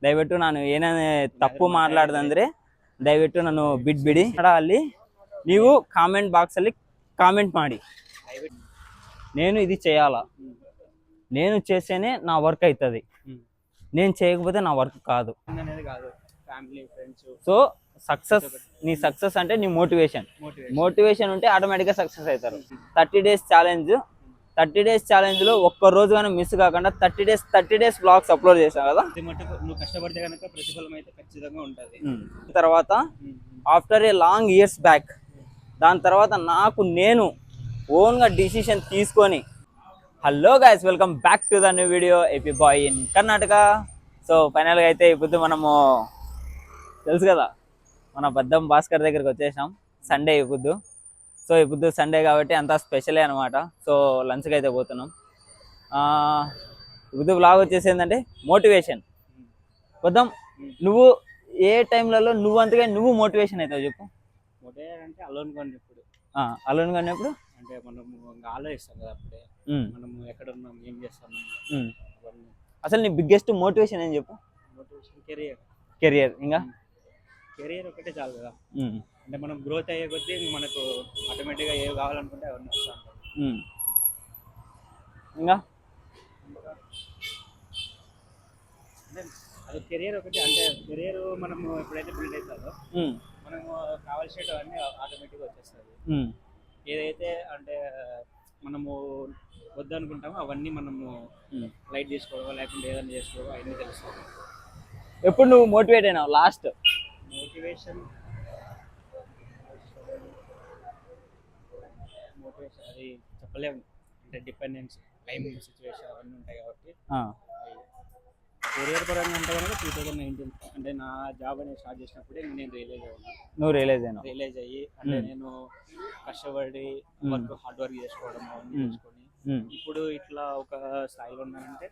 ದಯವಿಟ್ಟು ನಾನು ಏನೇ ತಪ್ಪು ಮಾತಾಡ್ದಂದ್ರೆ ದಯವಿಟ್ಟು ನಾನು ಬಿಟ್ಬಿಡಿ. ಅಲ್ಲಿ ನೀವು కామెంట్ బాక్స్ ಅಲ್ಲಿ కామెంట్ ಮಾಡಿ, నేను ఇది చేయాలా, నేను చేస్తేనే నా వర్క్ అవుతుంది, నేను చేయకపోతే నా వర్క్ కాదు. సో సక్సెస్, నీ సక్సెస్ అంటే నీ మోటివేషన్ ఉంటే ఆటోమేటిక్గా సక్సెస్ అవుతారు. 30 days ఛాలెంజ్, 30 days ఛాలెంజ్ లో ఒక్క రోజు కానీ మిస్ కాకుండా 30 days బ్లాగ్స్ అప్లోడ్ చేసావు కదా. నువ్వు కష్టపడితే కనుక ప్రతిఫలం అయితే ఖచ్చితంగా ఉంటుంది. తర్వాత after a long years back, దాని తర్వాత నాకు నేను ఓన్గా డిసిషన్ తీసుకొని, hello guys, welcome back to the new video AP boy in Karnataka. So ఫైనల్గా అయితే ఇప్పుడు మనము తెలుసు కదా, మన బద్దం భాస్కర్ దగ్గరికి వచ్చేసాం. సండే ఇప్పుడు. సో ఇప్పుడు సండే కాబట్టి అంతా స్పెషలే అనమాట. సో లంచ్కి అయితే పోతున్నాం. ఇప్పుడు బ్లాగ్ వచ్చేసి ఏంటంటే మోటివేషన్. వద్దాం, నువ్వు ఏ టైంలలో నువ్వు అంతగా నువ్వు మోటివేషన్ అవుతావు చెప్పు. మోటివేషన్ అంటే అలోన్గా ఉన్నప్పుడు. అలోన్గా ఉన్నప్పుడు అంటే మనము ఆలోచిస్తాం కదా అప్పుడే, మనము ఎక్కడ ఉన్నాం, ఏం చేస్తాము. అసలు నీ బిగ్గెస్ట్ మోటివేషన్ ఏం చెప్పు. Motivation career. ఇంకా కెరియర్ ఒకటే చాలు కదా. అంటే మనం గ్రోత్ అయ్యే కొద్దీ మనకు ఆటోమేటిక్గా ఏవి కావాలనుకుంటే అవన్నీ వస్తూ ఉంటాయి. ఇంకా అది కెరియర్ ఒకటి. అంటే కెరియర్ మనము ఎప్పుడైతే బిల్డ్ అవుతుందో మనము కావాల్సినవన్నీ ఆటోమేటిక్గా వచ్చేస్తుంది. ఏదైతే అంటే మనము వద్దనుకుంటామో అవన్నీ మనము లైట్ తీసుకోవడం, లేకుంటే ఏదైనా చేసుకోవడం, అవన్నీ తెలుసుకోవడం. ఎప్పుడు నువ్వు మోటివేట్ అయినావు లాస్ట్? మోటివేషన్ అది చెప్పలేము. అంటే డిపెండెన్స్, టైం, సిచ్యువేషన్ అవన్నీ ఉంటాయి కాబట్టి. కెరియర్ పరంగా అంటే కనుక 2019 అంటే నా జాబ్ అనేది స్టార్ట్ చేసినప్పుడే నేను రియలైజ్ అయ్యి అంటే నేను కష్టపడి హార్డ్ వర్క్ చేసుకోవడం అవన్నీ చేసుకొని ఇప్పుడు ఇట్లా ఒక స్థాయిలో ఉన్నానంటే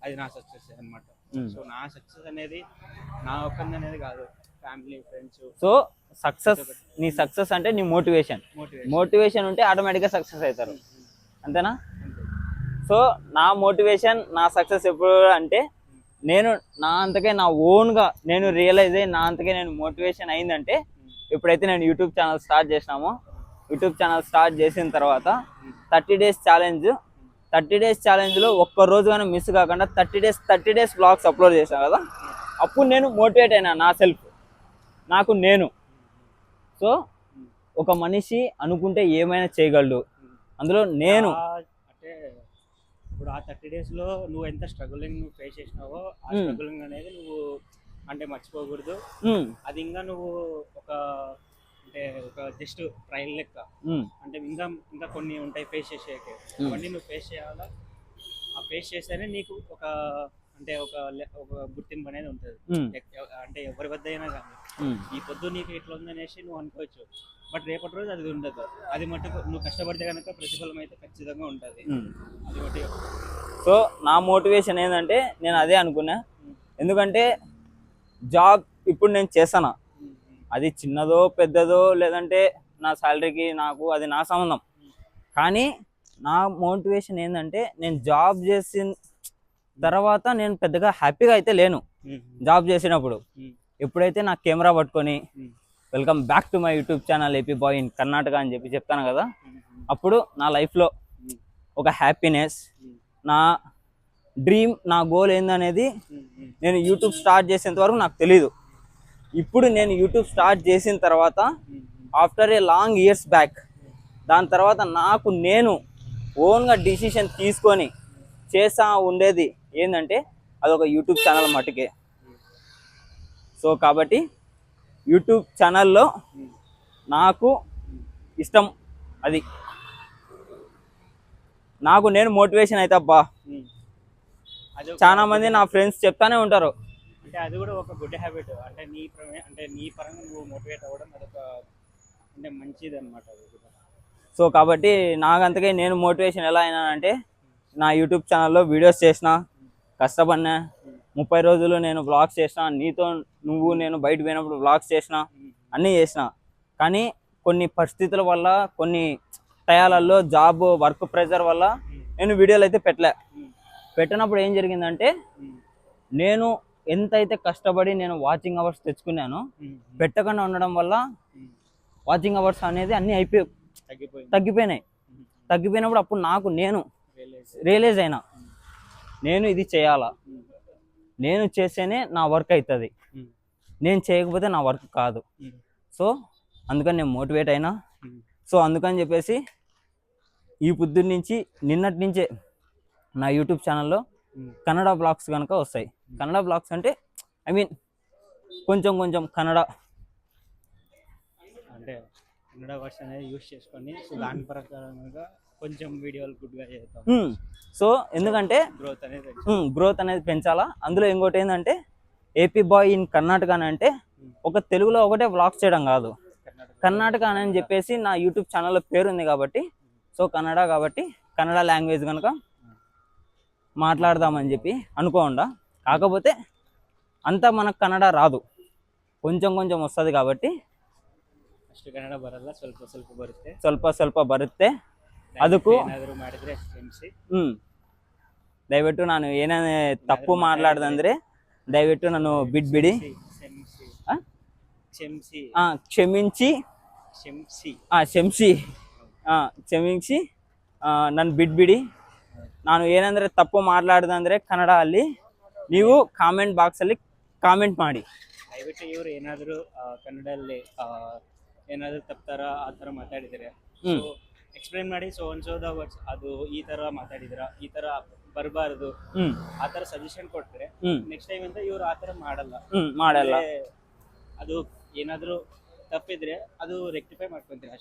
అది నా సక్సెస్ అనమాట. సో నా సక్సెస్ అనేది నా ఒక్కది అనేది కాదు, ఫ్యామిలీ, ఫ్రెండ్స్. సో సక్సెస్, నీ సక్సెస్ అంటే నీ మోటివేషన్ ఉంటే ఆటోమేటిక్గా సక్సెస్ అవుతారు, అంతేనా? సో నా మోటివేషన్, నా సక్సెస్ ఎప్పుడు అంటే నేను నా అంతకే నా ఓన్గా నేను రియలైజ్ అయ్యి నా అంతకే నేను మోటివేషన్ అయిందంటే ఎప్పుడైతే నేను యూట్యూబ్ ఛానల్ స్టార్ట్ చేసినామో, యూట్యూబ్ ఛానల్ స్టార్ట్ చేసిన తర్వాత 30 days ఛాలెంజ్, 30 days ఛాలెంజ్లో ఒక్క రోజు కానీ మిస్ కాకుండా 30 days బ్లాగ్స్ అప్లోడ్ చేశాను కదా. అప్పుడు నేను మోటివేట్ అయినా, నా సెల్ఫ్, నాకు నేను. సో ఒక మనిషి అనుకుంటే ఏమైనా చేయగలడు, అందులో నేను. అంటే ఇప్పుడు ఆ 30 daysలో నువ్వు ఎంత స్ట్రగులింగ్ నువ్వు ఫేస్ చేసినావో ఆ స్ట్రగులింగ్ అనేది నువ్వు అంటే మర్చిపోకూడదు. అది ఇంకా నువ్వు ఒక అంటే ఒక జస్ట్ ట్రయల్ లెక్క. అంటే ఇంకా కొన్ని ఉంటాయి ఫేస్ చేసేకే, అవన్నీ నువ్వు ఫేస్ చేయాలా. ఆ ఫేస్ చేస్తేనే నీకు ఒక అంటే ఒక గుర్తింపు అనేది ఉంటుంది. అంటే ఎవరి వద్ద అయినా కానీ ఈ పొద్దు నీకు ఇట్లా ఉందనేసి నువ్వు అనుకోవచ్చు, బట్ రేపటి రోజు అది ఉండదు. అది మటుకు నువ్వు కష్టపడితే కనుక ప్రతిఫలం అయితే ఖచ్చితంగా ఉంటుంది. అది ఒకటి. సో నా మోటివేషన్ ఏంటంటే నేను అదే అనుకున్నా. ఎందుకంటే జాబ్ ఇప్పుడు నేను చేస్తాను, అది చిన్నదో పెద్దదో లేదంటే నా శాలరీకి నాకు అది నా సంబంధం. కానీ నా మోటివేషన్ ఏంటంటే నేను జాబ్ చేసిన తర్వాత నేను పెద్దగా హ్యాపీగా అయితే లేను. జాబ్ చేసినప్పుడు ఎప్పుడైతే నా కెమెరా పట్టుకొని welcome back to my YouTube channel AP boy in Karnataka అని చెప్తాను కదా, అప్పుడు నా లైఫ్లో ఒక హ్యాపీనెస్, నా డ్రీమ్, నా గోల్ ఏందనేది నేను యూట్యూబ్ స్టార్ట్ చేసేంత వరకు నాకు తెలీదు. ఇప్పుడు నేను యూట్యూబ్ స్టార్ట్ చేసిన తర్వాత after a long years back, దాని తర్వాత నాకు నేను ఓన్గా డిసిషన్ తీసుకొని చేస్తా ఉండేది ఏంటంటే అదొక యూట్యూబ్ ఛానల్ మటుకే. సో కాబట్టి యూట్యూబ్ ఛానల్లో నాకు ఇష్టం, అది నాకు నేను మోటివేషన్ అయితే అబ్బా. చాలా మంది నా ఫ్రెండ్స్ చెప్తానే ఉంటారు. అంటే అది కూడా ఒక గుడ్ హ్యాబిట్. అంటే నీ పరంగా నువ్వు మోటివేట్ అవ్వడం అదొక అంటే మంచిది అనమాట. సో కాబట్టి నాకంతకే నేను మోటివేషన్ ఎలా అయినానంటే నా యూట్యూబ్ ఛానల్లో వీడియోస్ చేసిన, కష్టపడినా, 30 రోజులు నేను వ్లాగ్స్ చేసిన, నీతో నేను బయట పోయినప్పుడు వ్లాగ్స్ చేసిన, అన్నీ చేసిన. కానీ కొన్ని పరిస్థితుల వల్ల, కొన్ని టయాలలో జాబ్ వర్క్ ప్రెషర్ వల్ల నేను వీడియోలు అయితే పెట్టినప్పుడు ఏం జరిగిందంటే నేను ఎంతైతే కష్టపడి నేను వాచింగ్ అవర్స్ తెచ్చుకున్నానో పెట్టకుండా ఉండడం వల్ల వాచింగ్ అవర్స్ అనేది అన్నీ తగ్గిపోయినాయి. తగ్గిపోయినప్పుడు అప్పుడు నాకు నేను రియలైజ్ అయినా, నేను ఇది చేయాలా, నేను చేస్తేనే నా వర్క్ అవుతుంది, నేను చేయకపోతే నా వర్క్ కాదు. సో అందుకని నేను మోటివేట్ అయినా. సో అందుకని చెప్పేసి ఈ పొద్దున్న నుంచి నిన్నటి నుంచే నా యూట్యూబ్ ఛానల్లో కన్నడ బ్లాగ్స్ కనుక వస్తాయి. కన్నడ బ్లాగ్స్ అంటే ఐ మీన్ కొంచెం కొంచెం కన్నడ అంటే కన్నడ వర్డ్స్ అనేది యూస్ చేసుకొని సో దాని ప్రకారంగా కొంచెం వీడియోలు గుడ్గా చేద్దాం. సో ఎందుకంటే గ్రోత్ అనేది పెంచాలా. అందులో ఇంకోటి ఏంటంటే ఏపీ బాయ్ ఇన్ కర్ణాటక అని అంటే ఒక తెలుగులో ఒకటే వ్లాగ్స్ చేయడం కాదు, కర్ణాటక అని చెప్పేసి నా యూట్యూబ్ ఛానల్లో పేరు ఉంది కాబట్టి, సో కన్నడ కాబట్టి కన్నడ లాంగ్వేజ్ కనుక మాట్లాడదామని చెప్పి అనుకోకుండా. కాకపోతే అంతా మనకు కన్నడ రాదు, కొంచెం కొంచెం వస్తుంది కాబట్టి ಅಷ್ಟು ಕನ್ನಡ ಬರಲ್ಲ, ಸ್ವಲ್ಪ ಸ್ವಲ್ಪ ಬರುತ್ತೆ, ಸ್ವಲ್ಪ ಬರುತ್ತೆ. ಅದಕ್ಕೂ ಏನಾದರೂ ಮಾಡಿದ್ರೆ ಕ್ಷಮಿಸಿ. ದಯವಿಟ್ಟು ನಾನು ಏನೇ ತಪ್ಪು ಮಾತಾಡ್ದಂದ್ರೆ ದಯವಿಟ್ಟು ನಾನು ಬಿಟ್ಬಿಡಿ, ಕ್ಷಮಿಸಿ ನನ್ನ ಬಿಟ್ಬಿಡಿ. ನಾನು ಏನಂದ್ರೆ ತಪ್ಪು ಮಾತಾಡ್ದಂದ್ರೆ ಕನ್ನಡ ಅಲ್ಲಿ ನೀವು ಕಾಮೆಂಟ್ ಬಾಕ್ಸಲ್ಲಿ ಕಾಮೆಂಟ್ ಮಾಡಿ. ದಯವಿಟ್ಟು ಇವರು ಏನಾದರೂ ಕನ್ನಡದಲ್ಲಿ ಏನಾದರೂ ತಪ್ಪು ಆ ಥರ ಮಾತಾಡಿದರೆ ಎಕ್ಸ್ಪ್ಲೈನ್ ಮಾಡಿ. ಸೊ ಅನ್ಸೋದ ವರ್ಡ್ಸ್ ಅದು ಈ ಥರ ಮಾತಾಡಿದಿರಾ, ಈ ಥರ ಬರಬಾರ್ದು, ಆ ಥರ ಸಜೆಷನ್ ಕೊಡ್ತಾರೆ. ನೆಕ್ಸ್ಟ್ ಟೈಮ್ ಅಂತ ಇವರು ಆ ಥರ ಮಾಡಲ್ಲ. ಅದು ಏನಾದರೂ ತಪ್ಪಿದ್ರೆ ಅದು ರೆಕ್ಟಿಫೈ ಮಾಡ್ಕೊಂತೀರಿ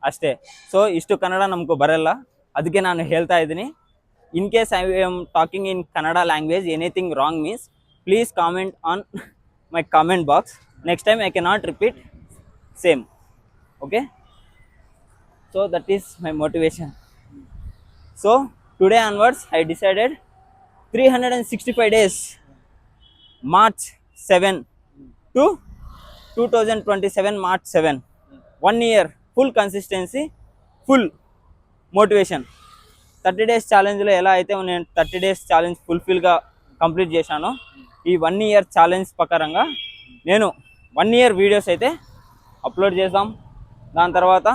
ಅಷ್ಟೇ. ಸೊ ಇಷ್ಟು ಕನ್ನಡ ನಮಗೂ ಬರಲ್ಲ, ಅದಕ್ಕೆ ನಾನು ಹೇಳ್ತಾ ಇದ್ದೀನಿ. In case I am talking in Kannada language anything wrong means please comment on my comment box. Next time I cannot repeat same. Okay, so that is my motivation. So today onwards I decided 365 days March 7 to 2027 March 7, 1 year full consistency, full motivation. 30 days challenge లో ఎలా అయితే నేను 30 days challenge ఫుల్ఫిల్గా complete చేశానో ఈ 1 year challenge ప్రకారంగా నేను 1 year videos అయితే upload చేద్దాం. దాని తర్వాత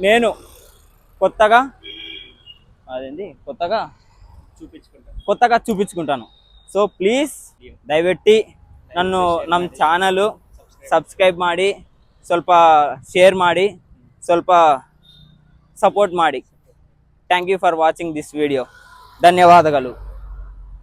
నేను కొత్తగా చూపించుకుంటాను. సో ಪ್ಲೀಸ್ ದಯವಿಟ್ಟು ನಮ್ಮ ಚಾನಲ್ ಸಬ್ಸ್ಕ್ರೈಬ್ ಮಾಡಿ, ಸ್ವಲ್ಪ ಶೇರ್ ಮಾಡಿ, ಸ್ವಲ್ಪ ಸಪೋರ್ಟ್ ಮಾಡಿ. Thank you for watching this video. ಧನ್ಯವಾದಗಳು.